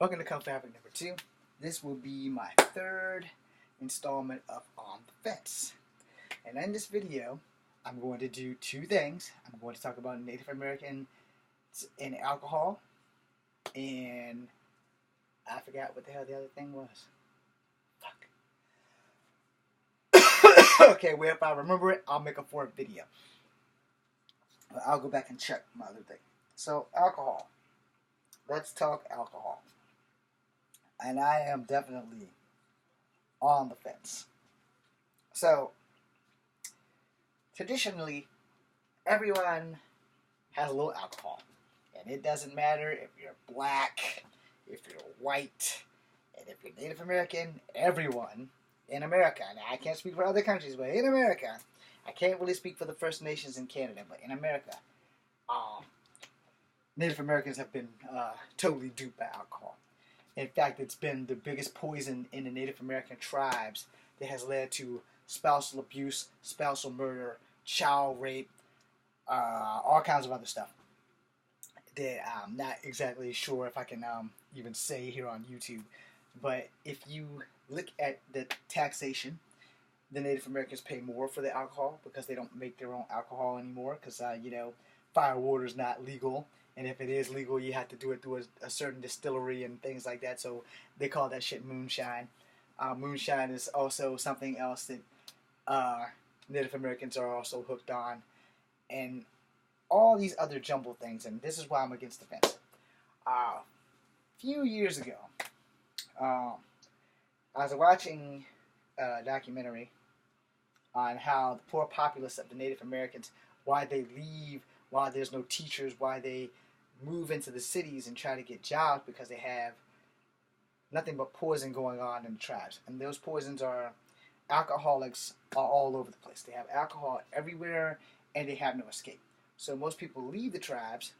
Welcome to Comfort Topic number 2. This will be my third installment of On the Fence. And in this video, I'm going to do two things. I'm going to talk about Native Americans and alcohol, and I forgot what the hell the other thing was. Fuck. Okay, well, if I remember it, I'll make a fourth video. I'll go back and check my other thing. So, alcohol. Let's talk alcohol. And I am definitely on the fence. So, traditionally, everyone has a little alcohol. And it doesn't matter if you're black, if you're white, and if you're Native American, everyone in America. And I can't speak for other countries, but in America, I can't really speak for the First Nations in Canada, but in America, Native Americans have been totally duped by alcohol. In fact, it's been the biggest poison in the Native American tribes that has led to spousal abuse, spousal murder, child rape, all kinds of other stuff that I'm not exactly sure if I can even say here on YouTube. But if you look at the taxation, the Native Americans pay more for the alcohol because they don't make their own alcohol anymore because, fire water is not legal. And if it is legal, you have to do it through a certain distillery and things like that. So they call that shit moonshine. Moonshine is also something else that Native Americans are also hooked on. And all these other jumbled things. And this is why I'm against the fence. A few years ago, I was watching a documentary on how the poor populace of the Native Americans, why they leave, why there's no teachers, why they move into the cities and try to get jobs because they have nothing but poison going on in the tribes. And those poisons are alcoholics are all over the place. They have alcohol everywhere and they have no escape. So most people leave the tribes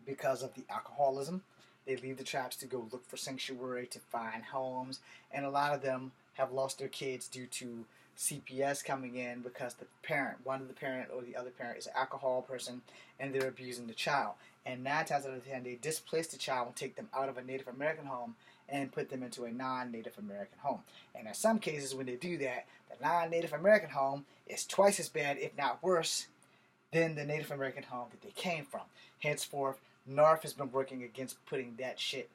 because of the alcoholism. They leave the tribes to go look for sanctuary, to find homes, and a lot of them have lost their kids due to CPS coming in because the parent, one of the parent or the other parent is an alcohol person and they're abusing the child. And 9 times out of 10, they displace the child and take them out of a Native American home and put them into a non-Native American home. And in some cases, when they do that, the non-Native American home is twice as bad, if not worse, than the Native American home that they came from. Henceforth, NARF has been working against putting that shit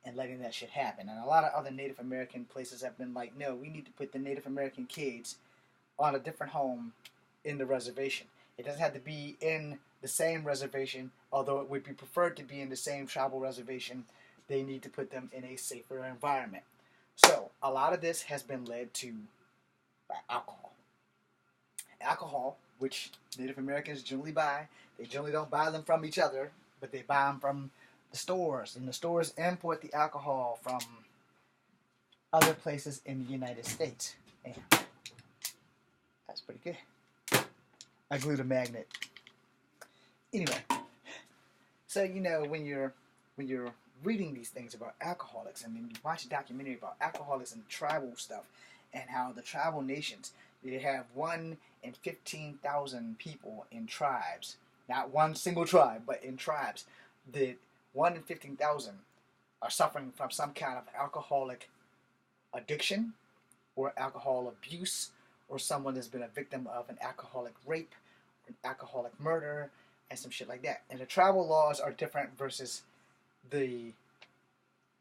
and letting that shit happen. And a lot of other Native American places have been like, no, we need to put the Native American kids on a different home in the reservation. It doesn't have to be in the same reservation, although it would be preferred to be in the same tribal reservation. They need to put them in a safer environment. So, a lot of this has been led to by alcohol. Alcohol, which Native Americans generally buy, they generally don't buy them from each other, but they buy them from the stores, and the stores import the alcohol from other places in the United States. And that's pretty good. I glued a magnet. Anyway, so when you're reading these things about alcoholics, and then you watch a documentary about alcoholics and tribal stuff, and how the tribal nations, they have 1 in 15,000 people in tribes, not one single tribe, but in tribes, that 1 in 15,000 are suffering from some kind of alcoholic addiction or alcohol abuse, or someone has been a victim of an alcoholic rape, or an alcoholic murder, and some shit like that. And the tribal laws are different versus the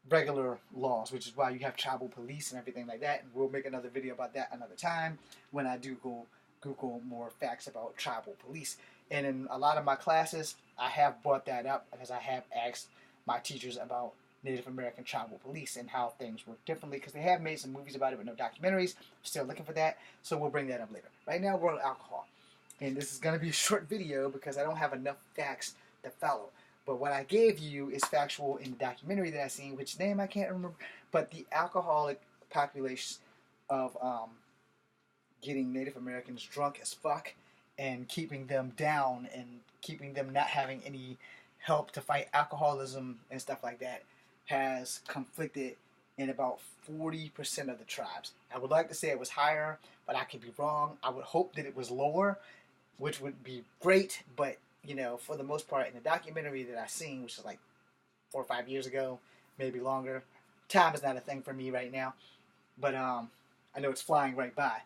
regular laws, which is why you have tribal police and everything like that. And we'll make another video about that another time when I do go Google more facts about tribal police. And in a lot of my classes, I have brought that up because I have asked my teachers about Native American tribal police and how things work differently, because they have made some movies about it but no documentaries. Still looking for that, so we'll bring that up later. Right now, we're on alcohol. And this is going to be a short video because I don't have enough facts to follow. But what I gave you is factual in the documentary that I seen, which name I can't remember, but the alcoholic population of getting Native Americans drunk as fuck and keeping them down and keeping them not having any help to fight alcoholism and stuff like that has conflicted in about 40% of the tribes. I would like to say it was higher, but I could be wrong. I would hope that it was lower, which would be great, but for the most part, in the documentary that I seen, which is like 4 or 5 years ago, maybe longer. Time is not a thing for me right now, but I know it's flying right by.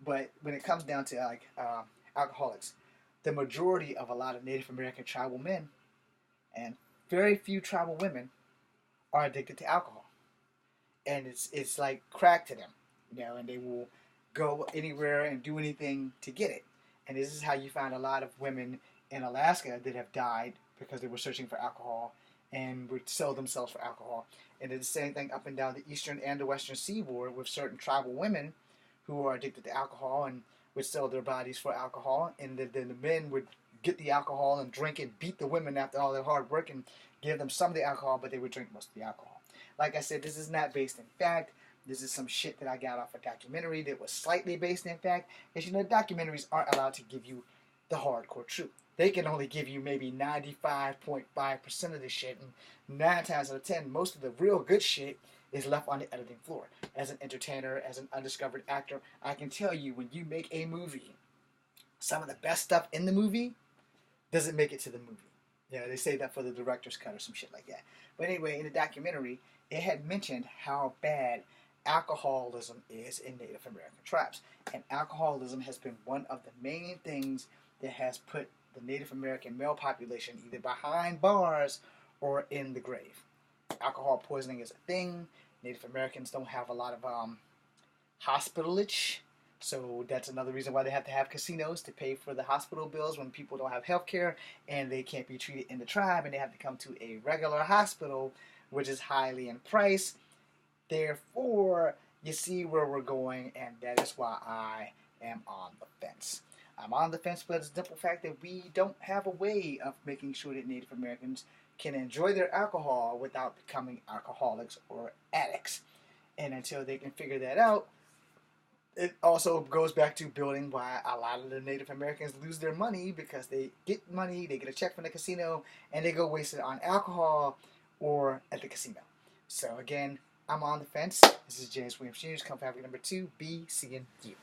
But when it comes down to like alcoholics, the majority of a lot of Native American tribal men and very few tribal women are addicted to alcohol, and it's like crack to them, and they will go anywhere and do anything to get it. And this is how you find a lot of women in Alaska that have died because they were searching for alcohol and would sell themselves for alcohol. And it's the same thing up and down the eastern and the western seaboard with certain tribal women who are addicted to alcohol and would sell their bodies for alcohol. And then the men would get the alcohol and drink it, beat the women after all their hard work and give them some of the alcohol, but they would drink most of the alcohol. Like I said, this is not based in fact. This is some shit that I got off a documentary that was slightly based in fact. As you know, documentaries aren't allowed to give you the hardcore truth. They can only give you maybe 95.5% of the shit, and 9 times out of 10, most of the real good shit is left on the editing floor. As an entertainer, as an undiscovered actor, I can tell you when you make a movie, some of the best stuff in the movie doesn't make it to the movie. They say that for the director's cut or some shit like that. But anyway, in the documentary, it had mentioned how bad alcoholism is in Native American tribes. And alcoholism has been one of the main things that has put the Native American male population either behind bars or in the grave. Alcohol poisoning is a thing. Native Americans don't have a lot of hospitalage, so that's another reason why they have to have casinos to pay for the hospital bills when people don't have health care and they can't be treated in the tribe and they have to come to a regular hospital, which is highly in price. Therefore, you see where we're going, and that is why I am on the fence. I'm on the fence for the simple fact that we don't have a way of making sure that Native Americans can enjoy their alcohol without becoming alcoholics or addicts. And until they can figure that out, it also goes back to building why a lot of the Native Americans lose their money, because they get money, they get a check from the casino, and they go waste it on alcohol or at the casino. So again, I'm on the fence. This is James Williams Jr. Come family number 2. Be seeing you.